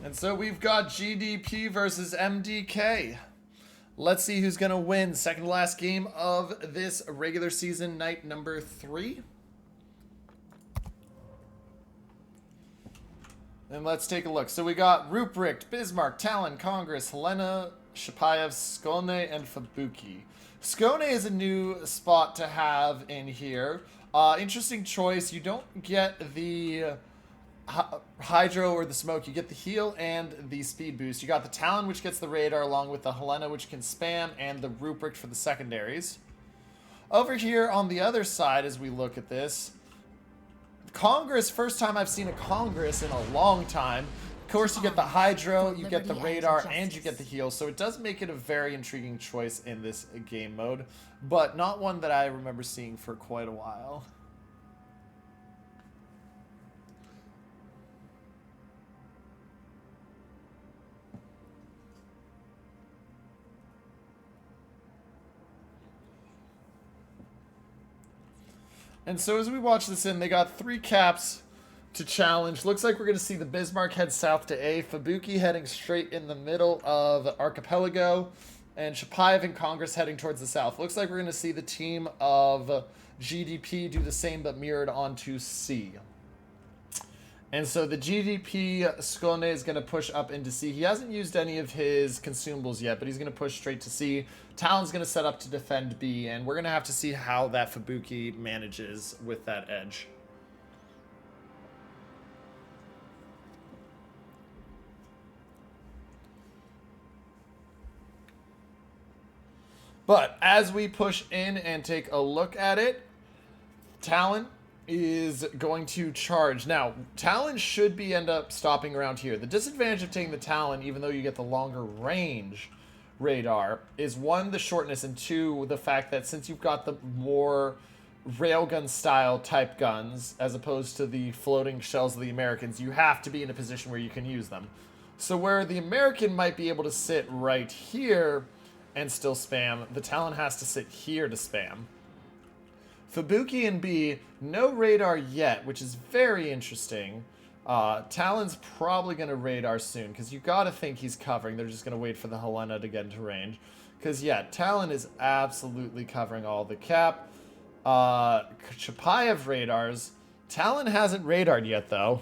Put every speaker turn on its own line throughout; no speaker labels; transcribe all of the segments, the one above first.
And so we've got GDP versus MDK. Let's see who's going to win. Second to last game of this regular season, night number 3. And let's take a look. So we got Ruprecht, Bismarck, Talon, Congress, Helena, Shapayev, Skolne, and Fabuki. Skolne is a new spot to have in here. Interesting choice. You don't get the hydro or the smoke. You get the heal and the speed boost. You got the Talon, which gets the radar, along with the Helena, which can spam, and the Ruprecht for the secondaries. Over here on the other side, as we look at this, Congress, first time I've seen a Congress in a long time. Of course, you get the hydro, you get the radar, and you get the heal, so it does make it a very intriguing choice in this game mode, but not one that I remember seeing for quite a while. And so as we watch this in, they got 3 caps to challenge. Looks like we're going to see the Bismarck head south to A, Fabuki heading straight in the middle of Archipelago, and Shapayev and Congress heading towards the south. Looks like we're going to see the team of GDP do the same but mirrored onto C. And so the GDP Skolne is going to push up into C. He hasn't used any of his consumables yet, but he's going to push straight to C. Talon's going to set up to defend B, and we're going to have to see how that Fabuki manages with that edge. But as we push in and take a look at it, Talon is going to charge. Now, Talon should end up stopping around here. The disadvantage of taking the Talon, even though you get the longer range radar, is 1, the shortness, and 2, the fact that since you've got the more railgun style type guns, as opposed to the floating shells of the Americans, you have to be in a position where you can use them. So where the American might be able to sit right here and still spam, the Talon has to sit here to spam. Fabuki and B, no radar yet, which is very interesting. Talon's probably going to radar soon, because you got to think he's covering. They're just going to wait for the Helena to get into range. Because, yeah, Talon is absolutely covering all the cap. Shapayev radars. Talon hasn't radared yet, though.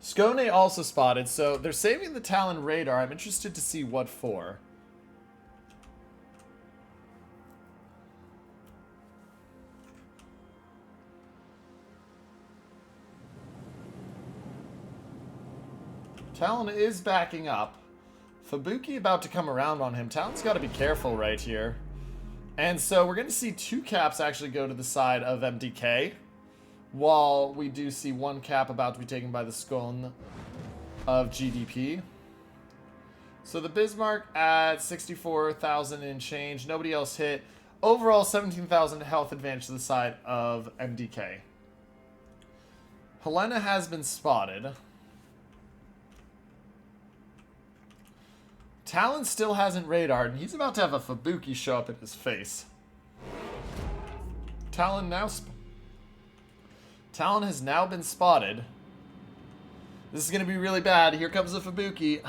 Skolne also spotted, so they're saving the Talon radar. I'm interested to see what for. Talon is backing up. Fabuki about to come around on him. Talon's got to be careful right here. And so we're going to see 2 caps actually go to the side of MDK, while we do see 1 cap about to be taken by the Skolne of GDP. So the Bismarck at 64,000 and change. Nobody else hit. Overall, 17,000 health advantage to the side of MDK. Helena has been spotted. Talon still hasn't radared, and he's about to have a Fabuki show up in his face. Talon has now been spotted. This is going to be really bad. Here comes the Fabuki.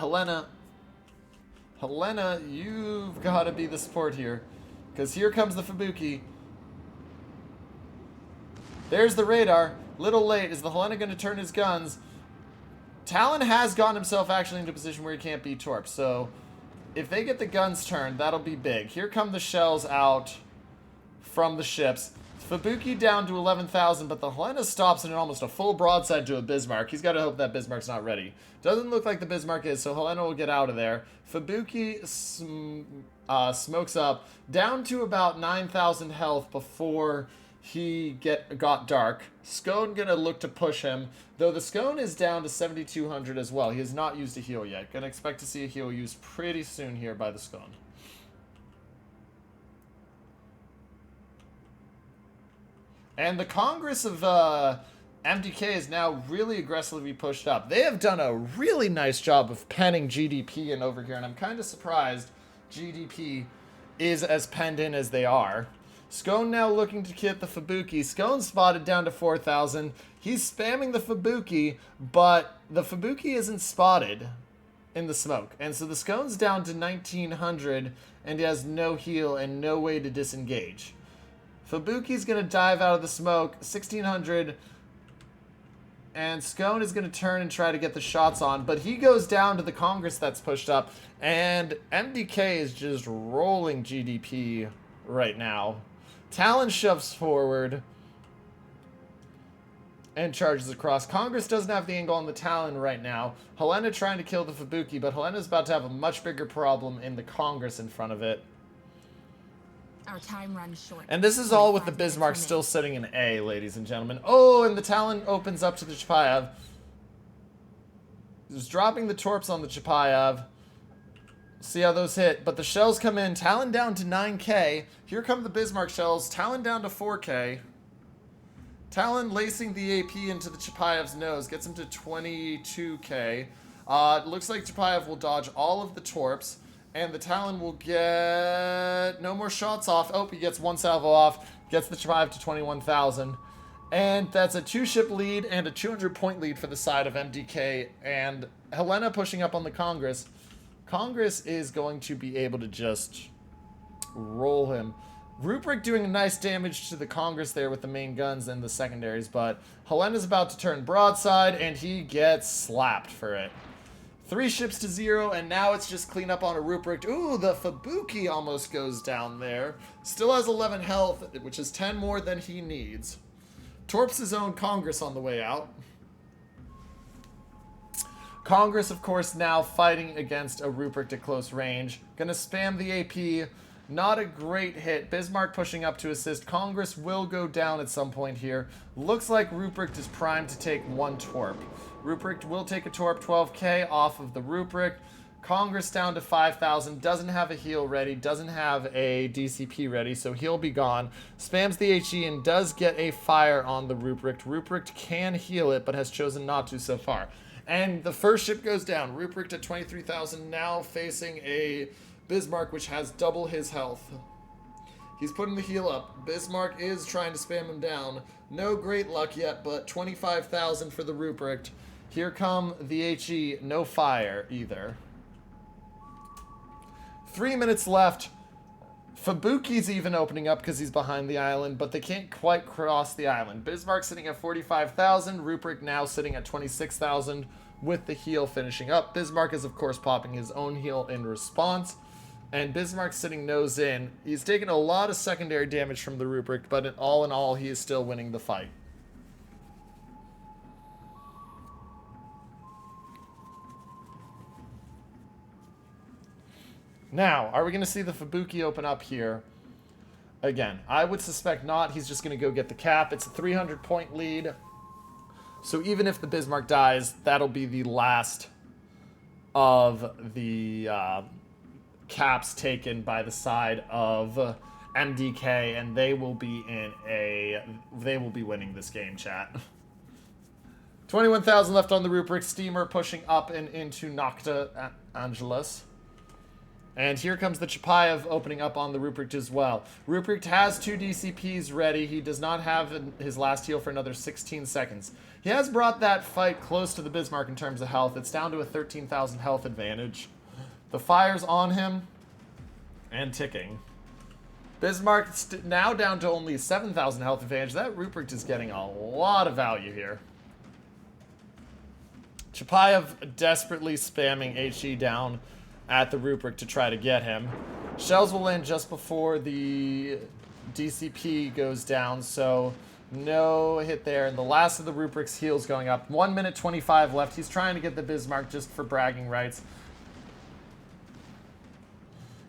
Helena, you've got to be the support here, because here comes the Fabuki. There's the radar. Little late. Is the Helena going to turn his guns? Talon has gotten himself actually into a position where he can't be torped, so if they get the guns turned, that'll be big. Here come the shells out from the ships. Fabuki down to 11,000, but the Helena stops in almost a full broadside to a Bismarck. He's got to hope that Bismarck's not ready. Doesn't look like the Bismarck is, so Helena will get out of there. Fabuki smokes up down to about 9,000 health before he got dark. Scone gonna look to push him, though the Scone is down to 7,200 as well. He has not used a heal yet. Gonna expect to see a heal used pretty soon here by the Scone. And the Congress of MDK is now really aggressively pushed up. They have done a really nice job of penning GDP in over here, and I'm kind of surprised GDP is as penned in as they are. Scone now looking to hit the Fubuki. Scone spotted down to 4,000. He's spamming the Fubuki, but the Fubuki isn't spotted in the smoke. And so the Scone's down to 1,900, and he has no heal and no way to disengage. Fubuki's going to dive out of the smoke, 1,600, and Scone is going to turn and try to get the shots on, but he goes down to the Congress that's pushed up, and MDK is just rolling GDP right now. Talon shoves forward and charges across. Congress doesn't have the angle on the Talon right now. Helena trying to kill the Fubuki, but Helena's about to have a much bigger problem in the Congress in front of it.
Our time runs short.
And this is all with the Bismarck still sitting in A, ladies and gentlemen. Oh, and the Talon opens up to the Chapayev. Just dropping the torps on the Chapayev. See how those hit. But the shells come in. Talon down to 9k. Here come the Bismarck shells. Talon down to 4k. Talon lacing the AP into the Chapayev's nose. Gets him to 22k. It looks like Chapayev will dodge all of the torps. And the Talon will get no more shots off. Oh, he gets one salvo off. Gets the Chapayev to 21,000. And that's a 2-ship lead and a 200-point lead for the side of MDK. And Helena pushing up on the Congress. Congress is going to be able to just roll him. Ruprecht doing nice damage to the Congress there with the main guns and the secondaries. But Helena's about to turn broadside, and he gets slapped for it. 3 ships to 0, and now it's just clean up on a Ruprecht. Ooh, the Fubuki almost goes down there. Still has 11 health, which is 10 more than he needs. Torps his own Congress on the way out. Congress, of course, now fighting against a Ruprecht at close range. Gonna spam the AP. Not a great hit. Bismarck pushing up to assist. Congress will go down at some point here. Looks like Ruprecht is primed to take 1 torp. Ruprecht will take a torp, 12k off of the Ruprecht. Congress down to 5,000. Doesn't have a heal ready. Doesn't have a DCP ready, so he'll be gone. Spams the HE and does get a fire on the Ruprecht. Ruprecht can heal it, but has chosen not to so far. And the first ship goes down. Ruprecht at 23,000, now facing a Bismarck, which has double his health. He's putting the heal up. Bismarck is trying to spam him down. No great luck yet, but 25,000 for the Ruprecht. Here come the HE. No fire either. 3 minutes left. Fubuki's even opening up because he's behind the island, but they can't quite cross the island. Bismarck sitting at 45,000. Ruprecht now sitting at 26,000 with the heal finishing up. Bismarck is, of course, popping his own heal in response. And Bismarck sitting nose in. He's taken a lot of secondary damage from the Ruprecht, but in all, he is still winning the fight. Now, are we going to see the Fubuki open up here? Again, I would suspect not. He's just going to go get the cap. It's a 300-point lead. So even if the Bismarck dies, that'll be the last of the caps taken by the side of MDK, and they will be winning this game, chat. 21,000 left on the Ruprecht. Steamer pushing up and into Nocta Angelus. And here comes the Chapayev opening up on the Ruprecht as well. Ruprecht has 2 DCPs ready. He does not have his last heal for another 16 seconds. He has brought that fight close to the Bismarck in terms of health. It's down to a 13,000 health advantage. The fire's on him and ticking. Bismarck now down to only 7,000 health advantage. That Ruprecht is getting a lot of value here. Chapayev desperately spamming HE down at the Ruprecht to try to get him. Shells will land just before the DCP goes down, so no hit there. And the last of the Ruprecht's heals going up. 1 minute 25 left. He's trying to get the Bismarck just for bragging rights.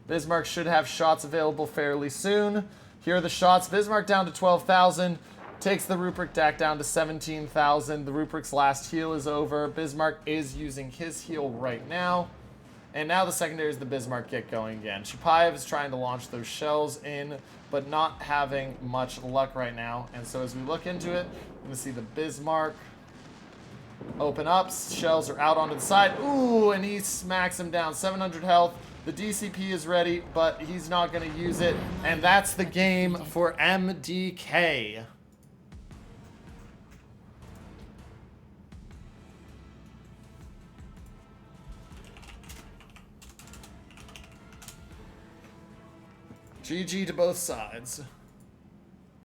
Bismarck should have shots available fairly soon. Here are the shots. Bismarck down to 12,000. Takes the Ruprecht back down to 17,000. The Ruprecht's last heal is over. Bismarck is using his heal right now. And now the secondaries of the Bismarck get going again. Chapayev is trying to launch those shells in, but not having much luck right now. And so as we look into it, we're going to see the Bismarck open up. Shells are out onto the side. Ooh, and he smacks him down. 700 health. The DCP is ready, but he's not going to use it. And that's the game for MDK. GG to both sides.